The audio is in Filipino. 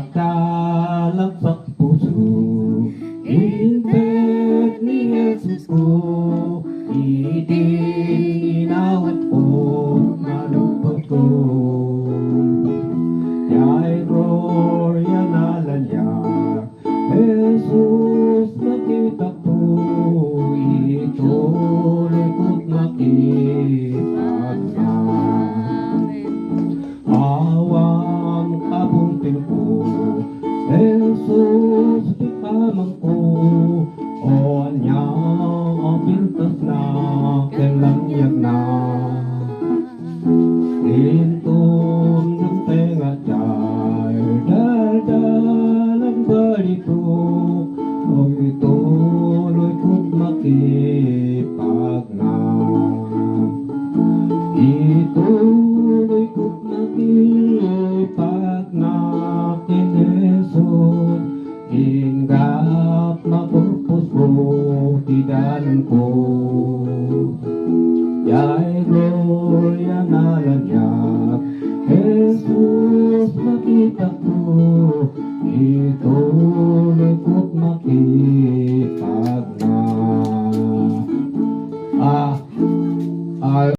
Nagkalagpak puso, inted ni Jesus ko, inawat ko, malubot ko. Ya'y gloria nalalya, Jesus makita ko, ituloy ko't makipag na. Awang kabuntin ko, Jesus ikamang ko, o anyang o pintas na, kailangyag na. Intong ng tenga dyan, dal ang balitok, o ituloy ko't makipag na. Ituloy ko't makipag na kin Jesus, inggap na purpose ko, tidalan ko. Ya'y gloria nalalyak, Jesus makita ko, ituloy ko't makipag